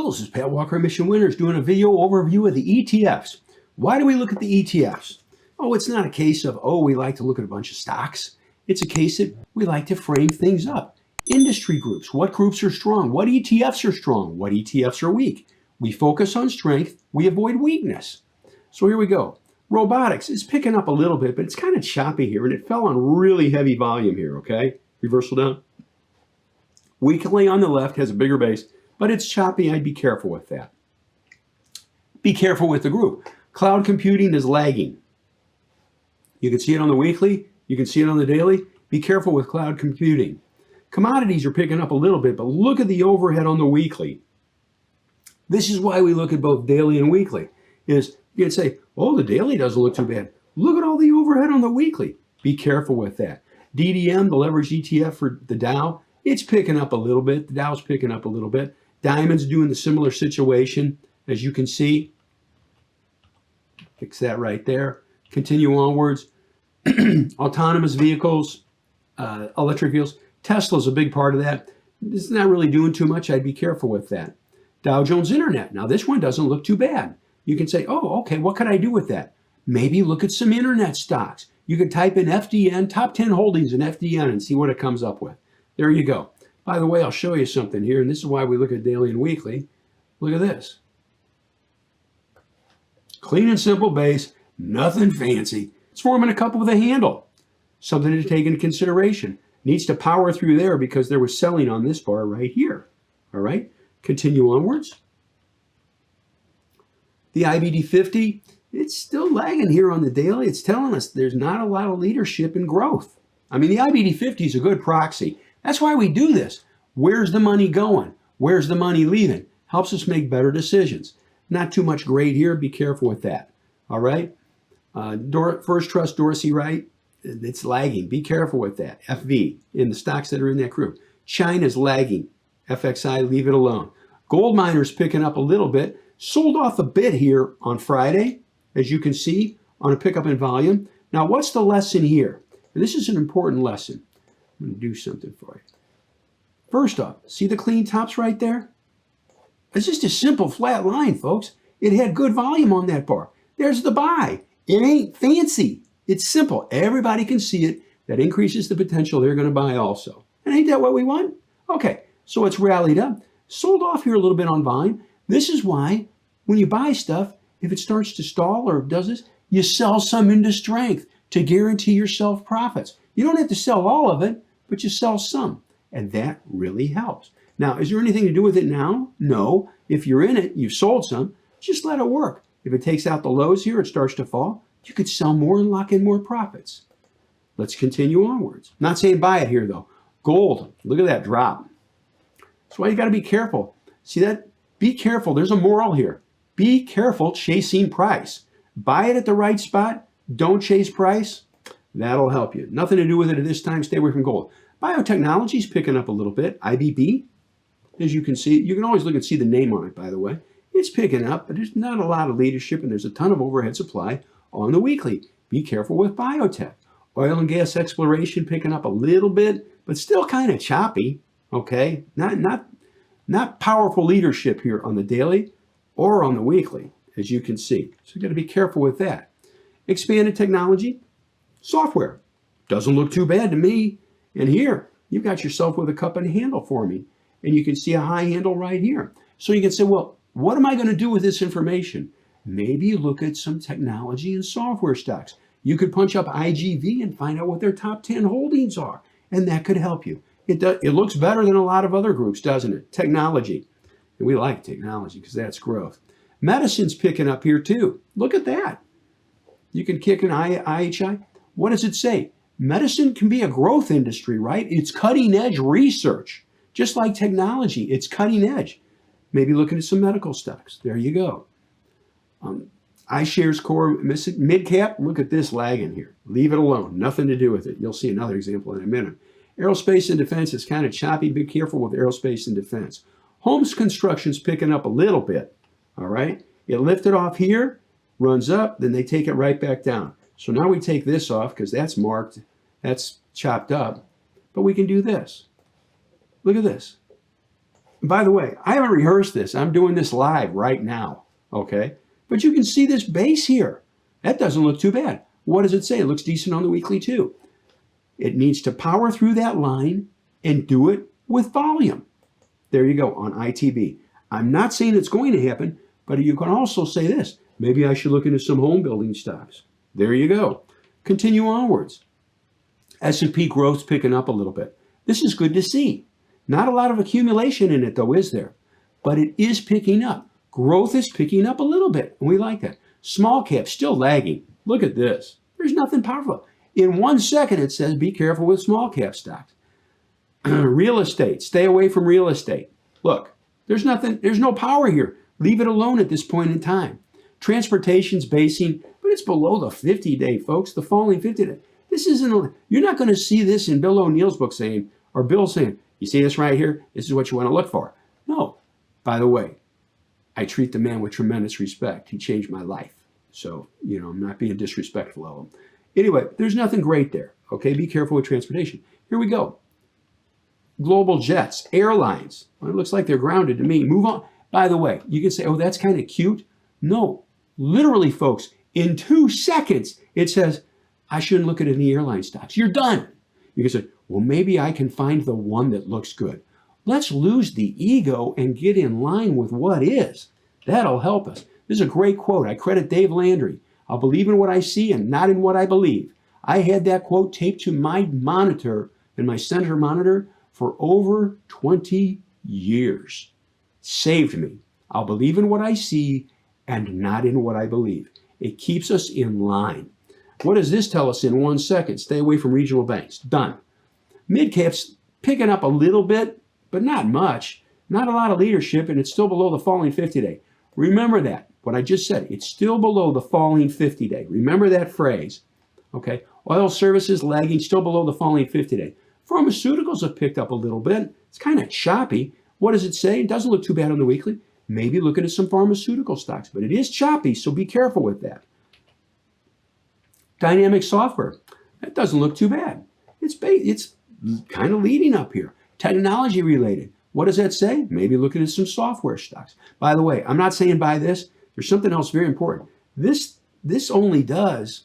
Hello, this is Pat Walker, Mission Winners, doing a video overview of the ETFs. Why do we look at the ETFs? Oh, it's not a case of, oh, we like to look at a bunch of stocks. It's a case that we like to frame things up. Industry groups, what groups are strong? What ETFs are strong? What ETFs are weak? We focus on strength, we avoid weakness. So here we go. Robotics is picking up a little bit, but it's kind of choppy here, and it fell on really heavy volume here, okay? Reversal down. Weekly on the left has a bigger base, but it's choppy. I'd be careful with that. Be careful with the group. Cloud computing is lagging. You can see it on the weekly. You can see it on the daily. Be careful with cloud computing. Commodities are picking up a little bit, but look at the overhead on the weekly. This is why we look at both daily and weekly. Is you can say, oh, the daily doesn't look too bad. Look at all the overhead on the weekly. Be careful with that. DDM, the leveraged ETF for the Dow, it's picking up a little bit. The Dow's picking up a little bit. Diamond's doing the similar situation, as you can see. Fix that right there. Continue onwards. Autonomous vehicles, electric vehicles. Tesla's a big part of that. It's not really doing too much. I'd be careful with that. Dow Jones Internet. Now, this one doesn't look too bad. You can say, oh, okay, what can I do with that? Maybe look at some internet stocks. You can type in FDN, top 10 holdings in FDN, and see what it comes up with. There you go. By the way, I'll show you something here, and this is why we look at daily and weekly. Look at this. Clean and simple base, nothing fancy. It's forming a cup with a handle. Something to take into consideration. Needs to power through there because there was selling on this bar right here. All right, continue onwards. The IBD 50, it's still lagging here on the daily. It's telling us there's not a lot of leadership and growth. I mean, the IBD 50 is a good proxy. That's why we do this. Where's the money going? Where's the money leaving? Helps us make better decisions. Not too much grade here. Be careful with that. All right. First Trust Dorsey, right? It's lagging. Be careful with that. FV in the stocks that are in that group. China's lagging. FXI, leave it alone. Gold miners picking up a little bit. Sold off a bit here on Friday, as you can see, on a pickup in volume. Now, what's the lesson here? And this is an important lesson. I'm going to do something for you. First off, see the clean tops right there? It's just a simple flat line, folks. It had good volume on that bar. There's the buy. It ain't fancy. It's simple. Everybody can see it. That increases the potential they're going to buy also. And ain't that what we want? Okay, so it's rallied up. Sold off here a little bit on volume. This is why when you buy stuff, if it starts to stall or does this, you sell some into strength to guarantee yourself profits. You don't have to sell all of it, but you sell some. And that really helps. Now, is there anything to do with it now? No. If you're in it, you've sold some, just let it work. If it takes out the lows here, it starts to fall, you could sell more and lock in more profits. Let's continue onwards. Not saying buy it here, though. Gold, look at that drop. That's why you got to be careful. See that? Be careful. There's a moral here. Be careful chasing price. Buy it at the right spot. Don't chase price. That'll help you. Nothing to do with it at this time. Stay away from gold. Biotechnology is picking up a little bit. IBB, as you can see. You can always look and see the name on it, by the way. It's picking up, but there's not a lot of leadership, and there's a ton of overhead supply on the weekly. Be careful with biotech. Oil and gas exploration picking up a little bit, but still kind of choppy. Okay, not powerful leadership here on the daily or on the weekly, as you can see. So you got to be careful with that. Expanded technology, software. Doesn't look too bad to me. And here, you've got yourself with a cup and handle for me. And you can see a high handle right here. So you can say, well, what am I going to do with this information? Maybe look at some technology and software stocks. You could punch up IGV and find out what their top 10 holdings are. And that could help you. It looks better than a lot of other groups, doesn't it? Technology. And we like technology because that's growth. Medicine's picking up here too. Look at that. You can kick an IHI. What does it say? Medicine can be a growth industry, right? It's cutting edge research. Just like technology, it's cutting edge. Maybe looking at some medical stocks. There you go. iShares Core Mid Cap. Look at this lagging here. Leave it alone. Nothing to do with it. You'll see another example in a minute. Aerospace and defense is kind of choppy. Be careful with aerospace and defense. Homes construction's picking up a little bit. All right. It lifted off here, runs up, then they take it right back down. So now we take this off because that's marked. That's chopped up. But we can do this. Look at this. By the way, I haven't rehearsed this. I'm doing this live right now, okay? But you can see this base here. That doesn't look too bad. What does it say? It looks decent on the weekly too. It needs to power through that line and do it with volume. There you go on ITB. I'm not saying it's going to happen, but you can also say this. Maybe I should look into some home building stocks. There you go. Continue onwards. S&P growth's picking up a little bit. This is good to see. Not a lot of accumulation in it, though, is there? But it is picking up. Growth is picking up a little bit, and we like that. Small cap still lagging. Look at this. There's nothing powerful. In 1 second, it says be careful with small cap stocks. Real estate. Stay away from real estate. Look, there's no power here. Leave it alone at this point in time. Transportation's basing, but it's below the 50-day, folks, the falling 50-day. This isn't, you're not going to see this in Bill O'Neill's book saying, or Bill saying, you see this right here? This is what you want to look for. No. By the way, I treat the man with tremendous respect. He changed my life. So, I'm not being disrespectful of him. Anyway, there's nothing great there. Okay, be careful with transportation. Here we go. Global jets, airlines. Well, it looks like they're grounded to me. Move on. By the way, you can say, oh, that's kind of cute. No, literally, folks, in 2 seconds, it says, I shouldn't look at any airline stocks. You're done. You can say, well, maybe I can find the one that looks good. Let's lose the ego and get in line with what is. That'll help us. This is a great quote. I credit Dave Landry. I'll believe in what I see and not in what I believe. I had that quote taped to my monitor and my center monitor for over 20 years. Saved me. I'll believe in what I see and not in what I believe. It keeps us in line. What does this tell us in 1 second? Stay away from regional banks. Done. Mid-caps picking up a little bit, but not much. Not a lot of leadership, and it's still below the falling 50-day. Remember that, what I just said. It's still below the falling 50-day. Remember that phrase. Okay. Oil services lagging, still below the falling 50-day. Pharmaceuticals have picked up a little bit. It's kind of choppy. What does it say? It doesn't look too bad on the weekly. Maybe looking at some pharmaceutical stocks, but it is choppy, so be careful with that. Dynamic software. That doesn't look too bad. It's kind of leading up here. Technology related. What does that say? Maybe looking at some software stocks. By the way, I'm not saying buy this. There's something else very important. This only does,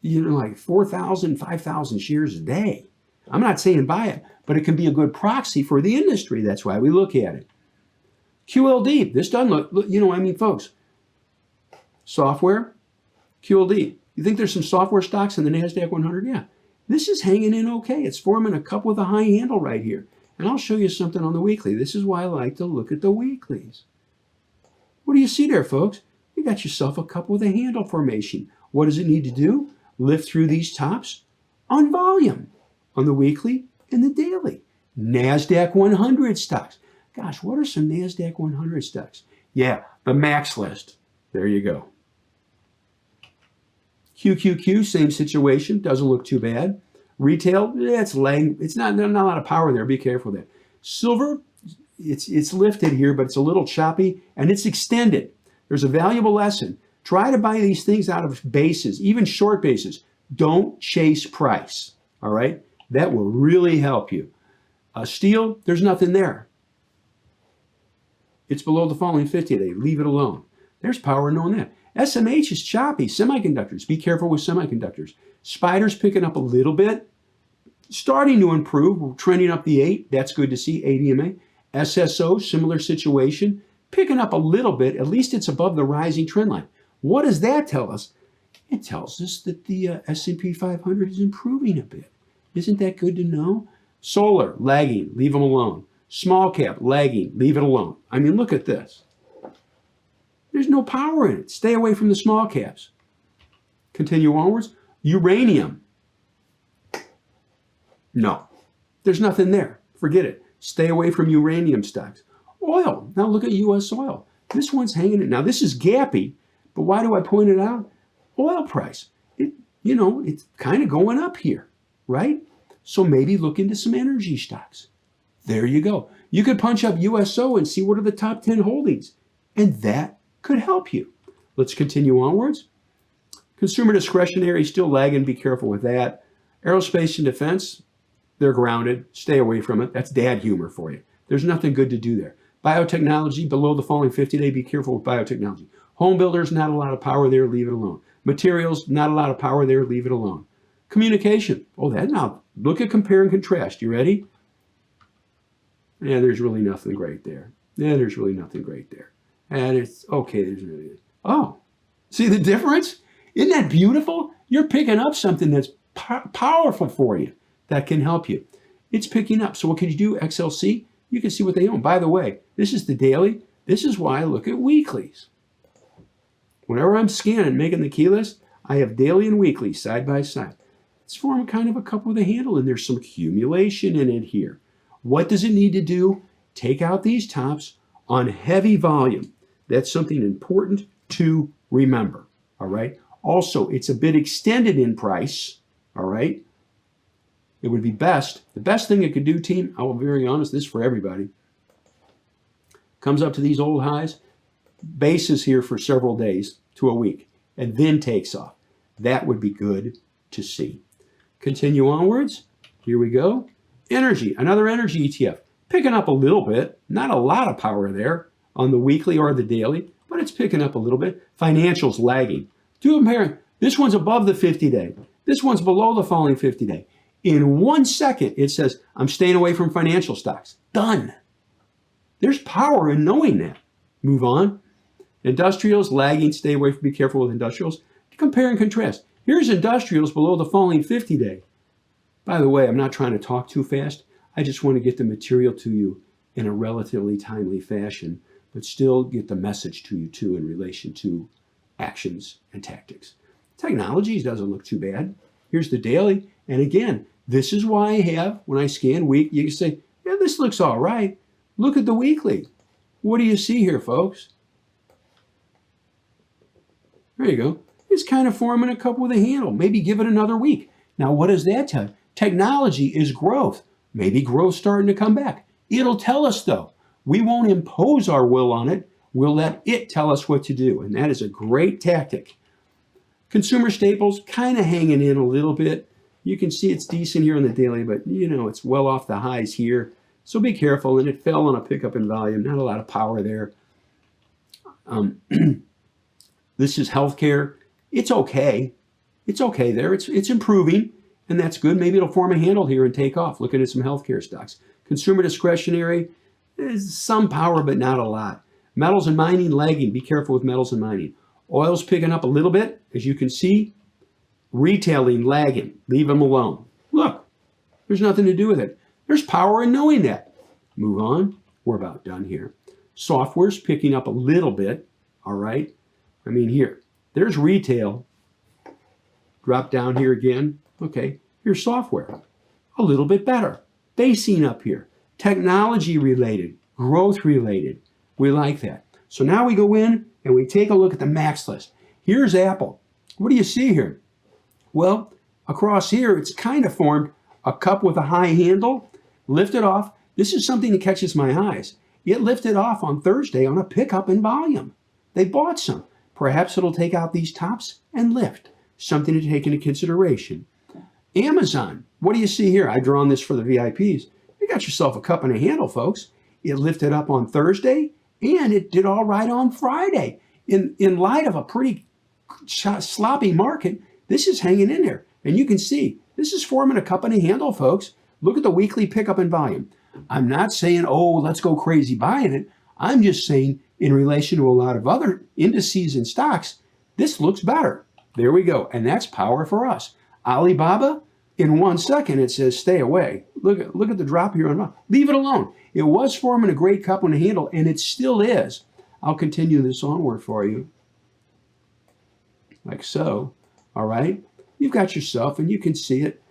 like 4,000, 5,000 shares a day. I'm not saying buy it, but it can be a good proxy for the industry. That's why we look at it. QLD. This doesn't look, folks, software, QLD. You think there's some software stocks in the NASDAQ 100? Yeah. This is hanging in okay. It's forming a cup with a high handle right here. And I'll show you something on the weekly. This is why I like to look at the weeklies. What do you see there, folks? You got yourself a cup with a handle formation. What does it need to do? Lift through these tops on volume on the weekly and the daily. NASDAQ 100 stocks. Gosh, what are some NASDAQ 100 stocks? Yeah, the MAXLIST. There you go. QQQ, same situation. Doesn't look too bad. Retail, it's laying. It's not a lot of power there. Be careful with that. Silver, it's lifted here, but it's a little choppy, and it's extended. There's a valuable lesson. Try to buy these things out of bases, even short bases. Don't chase price, all right? That will really help you. Steel, there's nothing there. It's below the falling 50-day. Leave it alone. There's power in knowing that. SMH is choppy. Semiconductors. Be careful with semiconductors. Spider's picking up a little bit. Starting to improve. We're trending up the 8. That's good to see. ADMA. SSO, similar situation. Picking up a little bit. At least it's above the rising trend line. What does that tell us? It tells us that the S&P 500 is improving a bit. Isn't that good to know? Solar, lagging. Leave them alone. Small cap, lagging. Leave it alone. I mean, look at this. There's no power in it. Stay away from the small caps. Continue onwards. Uranium. No. There's nothing there. Forget it. Stay away from uranium stocks. Oil. Now look at U.S. oil. This one's hanging in. Now this is gappy, but why do I point it out? Oil price. It's kind of going up here, right? So maybe look into some energy stocks. There you go. You could punch up USO and see what are the top 10 holdings, and that could help you. Let's continue onwards. Consumer discretionary, still lagging. Be careful with that. Aerospace and defense, they're grounded. Stay away from it. That's dad humor for you. There's nothing good to do there. Biotechnology, below the falling 50-day, be careful with biotechnology. Home builders, not a lot of power there, leave it alone. Materials, not a lot of power there, leave it alone. Communication, now look at compare and contrast. You ready? Yeah, there's really nothing great there. Yeah, there's really nothing great there. And it's okay, there's really, see the difference? Isn't that beautiful? You're picking up something that's powerful for you that can help you. It's picking up. So what can you do? XLC, you can see what they own. By the way, this is the daily. This is why I look at weeklies. Whenever I'm scanning, making the key list, I have daily and weekly side by side. It's forming kind of a cup with a handle, and there's some accumulation in it here. What does it need to do? Take out these tops on heavy volume. That's something important to remember, all right? Also, it's a bit extended in price, all right? It would be best, the best thing it could do, team, I will be very honest, this is for everybody, comes up to these old highs, bases here for several days to a week, and then takes off. That would be good to see. Continue onwards. Here we go. Energy, another energy ETF. Picking up a little bit, not a lot of power there on the weekly or the daily, but it's picking up a little bit. Financials lagging. Do compare. This one's above the 50-day. This one's below the falling 50-day. In 1 second, it says, I'm staying away from financial stocks. Done. There's power in knowing that. Move on. Industrials lagging. Stay away from, be careful with industrials. Compare and contrast. Here's industrials below the falling 50-day. By the way, I'm not trying to talk too fast. I just want to get the material to you in a relatively timely fashion, but still get the message to you too in relation to actions and tactics. Technologies doesn't look too bad. Here's the daily. And again, this is why I have, when I scan week, you can say, yeah, this looks all right. Look at the weekly. What do you see here, folks? There you go. It's kind of forming a cup with a handle. Maybe give it another week. Now, what does that tell you? Technology is growth. Maybe growth starting to come back. It'll tell us, though. We won't impose our will on it. We'll let it tell us what to do. And that is a great tactic. Consumer staples kind of hanging in a little bit. You can see it's decent here on the daily, but it's well off the highs here. So be careful. And it fell on a pickup in volume. Not a lot of power there. This is healthcare. It's okay. It's okay there. It's improving, and that's good. Maybe it'll form a handle here and take off. Looking at some healthcare stocks. Consumer discretionary, there's some power, but not a lot. Metals and mining lagging. Be careful with metals and mining. Oil's picking up a little bit, as you can see. Retailing lagging. Leave them alone. Look, there's nothing to do with it. There's power in knowing that. Move on. We're about done here. Software's picking up a little bit. All right. I mean, here. There's retail. Drop down here again. Okay. Here's software. A little bit better. Basing up here. Technology related. Growth related. We like that. So now we go in and we take a look at the max list. Here's Apple. What do you see here? Well, across here, it's kind of formed a cup with a high handle. Lifted off. This is something that catches my eyes. It lifted off on Thursday on a pickup in volume. They bought some. Perhaps it'll take out these tops and lift. Something to take into consideration. Amazon. What do you see here? I've drawn this for the VIPs. You got yourself a cup and a handle, folks. It lifted up on Thursday, and it did all right on Friday. In light of a pretty sloppy market, this is hanging in there. And you can see, this is forming a cup and a handle, folks. Look at the weekly pickup in volume. I'm not saying, oh, let's go crazy buying it. I'm just saying, in relation to a lot of other indices and stocks, this looks better. There we go. And that's power for us. Alibaba, in 1 second, it says stay away. Look at the drop here. Leave it alone. It was forming a great cup and a handle, and it still is. I'll continue this onward for you. Like so. All right. You've got yourself, and you can see it.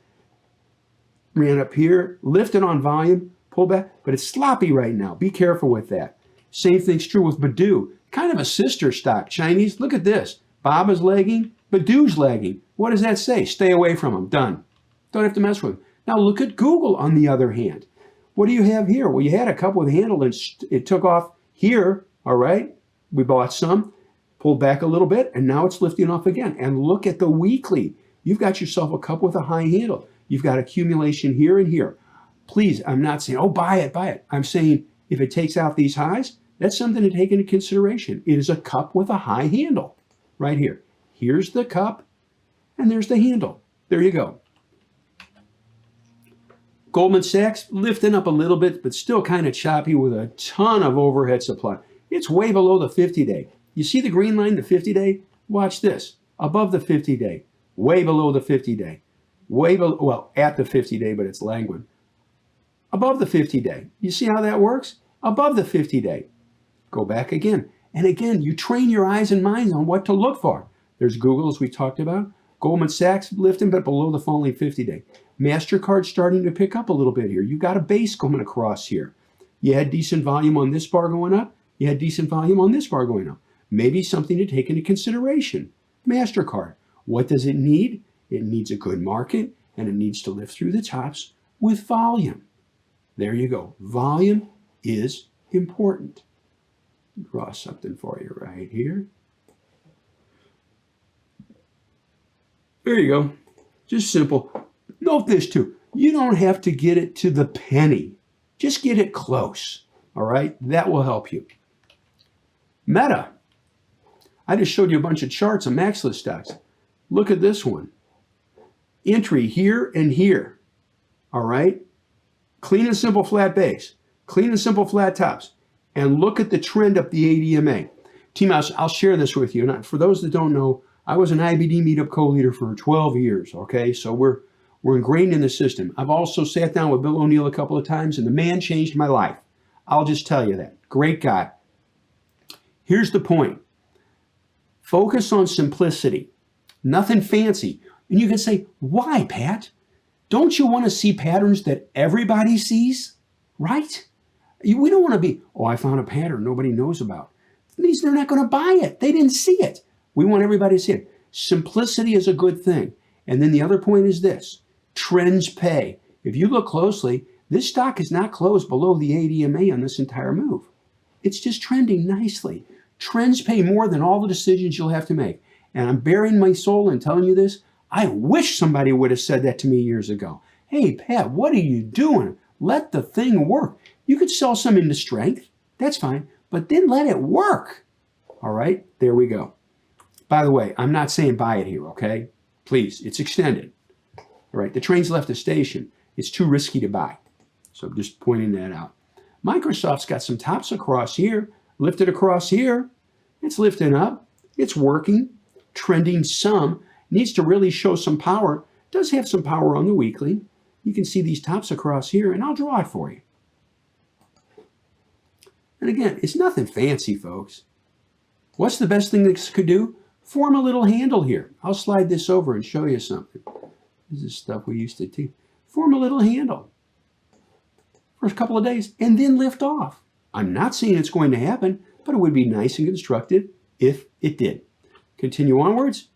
Ran up here, lifted on volume, pull back, but it's sloppy right now. Be careful with that. Same thing's true with BIDU. Kind of a sister stock. Chinese, look at this. Baba's lagging, BIDU's lagging. What does that say? Stay away from them. Done. Don't have to mess with them. Now look at Google on the other hand. What do you have here? Well, you had a cup with a handle and it took off here. All right. We bought some, pulled back a little bit, and now it's lifting off again. And look at the weekly. You've got yourself a cup with a high handle. You've got accumulation here and here. Please, I'm not saying, oh, buy it, buy it. I'm saying if it takes out these highs, that's something to take into consideration. It is a cup with a high handle right here. Here's the cup, and there's the handle. There you go. Goldman Sachs lifting up a little bit, but still kind of choppy with a ton of overhead supply. It's way below the 50-day. You see the green line, the 50-day? Watch this. Above the 50-day, way below the 50-day. Way below, well, at the 50-day, but it's languid. Above the 50-day. You see how that works? Above the 50-day. Go back again. And again, you train your eyes and minds on what to look for. There's Google, as we talked about. Goldman Sachs lifting, but below the falling 50-day. MasterCard starting to pick up a little bit here. You've got a base coming across here. You had decent volume on this bar going up. You had decent volume on this bar going up. Maybe something to take into consideration. MasterCard. What does it need? It needs a good market, and it needs to lift through the tops with volume. There you go. Volume is important. Draw something for you right here. There you go. Just simple. Note this too. You don't have to get it to the penny. Just get it close. All right? That will help you. Meta. I just showed you a bunch of charts on MAXLIST stocks. Look at this one. Entry here and here. All right? Clean and simple flat base. Clean and simple flat tops. And look at the trend up the ADMA. Team, I'll share this with you. And for those that don't know, I was an IBD meetup co-leader for 12 years. Okay? So we're ingrained in the system. I've also sat down with Bill O'Neill a couple of times, and the man changed my life. I'll just tell you that. Great guy. Here's the point. Focus on simplicity. Nothing fancy. And you can say, why, Pat? Don't you want to see patterns that everybody sees? Right? We don't want to be, oh, I found a pattern nobody knows about. It means they're not going to buy it. They didn't see it. We want everybody to see it. Simplicity is a good thing. And then the other point is this. Trends pay. If you look closely, this stock is not closed below the ADMA on this entire move. It's just trending nicely. Trends pay more than all the decisions you'll have to make. And I'm bearing my soul in telling you this. I wish somebody would have said that to me years ago. Hey, Pat, what are you doing? Let the thing work. You could sell some into strength. That's fine. But then let it work. All right, there we go. By the way, I'm not saying buy it here, okay? Please, it's extended. All right, the train's left the station. It's too risky to buy. So I'm just pointing that out. Microsoft's got some tops across here, lifted across here. It's lifting up. It's working, trending some. Needs to really show some power. Does have some power on the weekly. You can see these tops across here, and I'll draw it for you. And again, it's nothing fancy, folks. What's the best thing this could do? Form a little handle here. I'll slide this over and show you something. This is stuff we used to teach. Form a little handle for a couple of days and then lift off. I'm not saying it's going to happen, but it would be nice and constructive if it did. Continue onwards.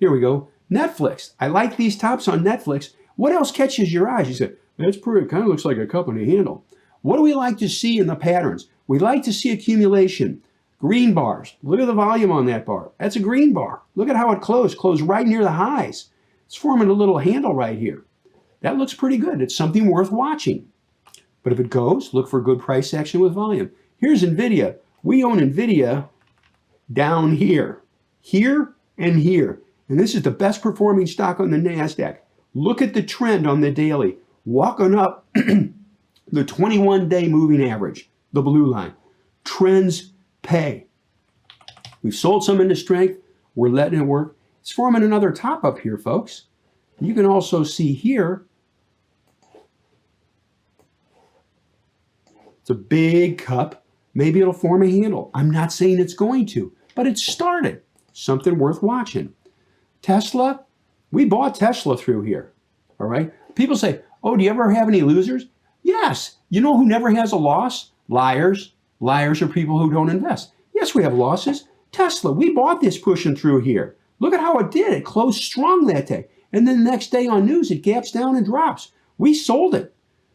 Here we go. Netflix. I like these tops on Netflix. What else catches your eyes? You say, that's pretty, it kind of looks like a cup and a handle. What do we like to see in the patterns? We like to see accumulation. Green bars. Look at the volume on that bar. That's a green bar. Look at how it closed. Closed right near the highs. It's forming a little handle right here. That looks pretty good. It's something worth watching. But if it goes, look for good price action with volume. Here's NVIDIA. We own NVIDIA down here. Here and here. And this is the best performing stock on the NASDAQ. Look at the trend on the daily. Walking up the 21-day moving average, the blue line. Trends pay. We've sold some into strength. We're letting it work. It's forming another top up here, folks. You can also see here, it's a big cup. Maybe it'll form a handle. I'm not saying it's going to, but it started. Something worth watching. Tesla, we bought Tesla through here, all right? People say, oh, do you ever have any losers? Yes. You know who never has a loss? Liars. Liars are people who don't invest. Yes, we have losses. Tesla, we bought this pushing through here. Look at how it did. It closed strong that day. And then the next day on news, it gaps down and drops. We sold it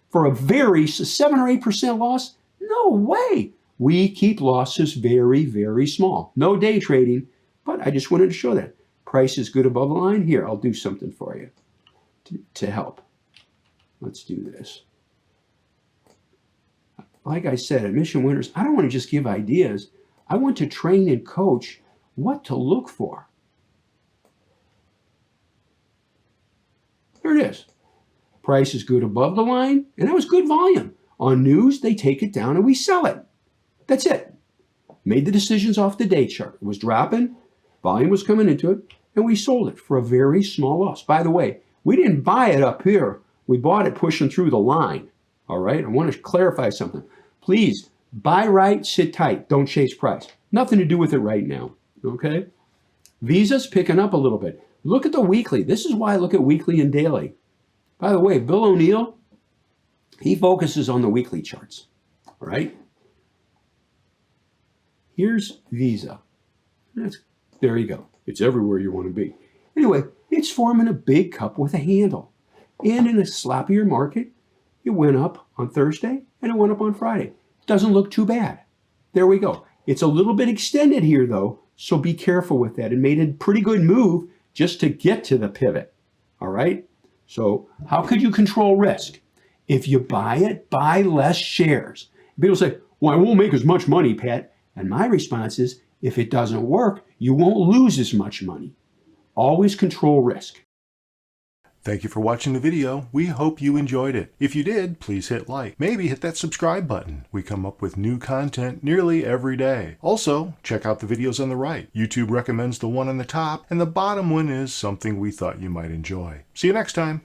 for a very 7 or 8% loss. No way. We keep losses very, very small. No day trading, but I just wanted to show that. Price is good above the line. Here, I'll do something for you to help. Let's do this. like I said, at Mission Winners, I don't want to just give ideas. I want to train and coach what to look for. There it is. Price is good above the line, and that was good volume. On news, they take it down and we sell it. That's it. Made the decisions off the day chart. It was dropping, volume was coming into it, and we sold it for a very small loss. By the way, we didn't buy it up here. We bought it pushing through the line. All right, I want to clarify something. Please, buy right, sit tight. Don't chase price. Nothing to do with it right now, okay? Visa's picking up a little bit. Look at the weekly. This is why I look at weekly and daily. By the way, Bill O'Neill, he focuses on the weekly charts, all right? Here's Visa. There you go. It's everywhere you want to be. Anyway, it's forming a big cup with a handle. And in a sloppier market, it went up on Thursday and it went up on Friday. Doesn't look too bad. There we go. It's a little bit extended here though, so be careful with that. It made a pretty good move just to get to the pivot. All right? So how could you control risk? If you buy it, buy less shares. People say, well, I won't make as much money, Pat. And my response is, if it doesn't work, you won't lose as much money. Always control risk. Thank you for watching the video. We hope you enjoyed it. If you did, please hit like. Maybe hit that subscribe button. We come up with new content nearly every day. Also, check out the videos on the right. YouTube recommends the one on the top, and the bottom one is something we thought you might enjoy. See you next time.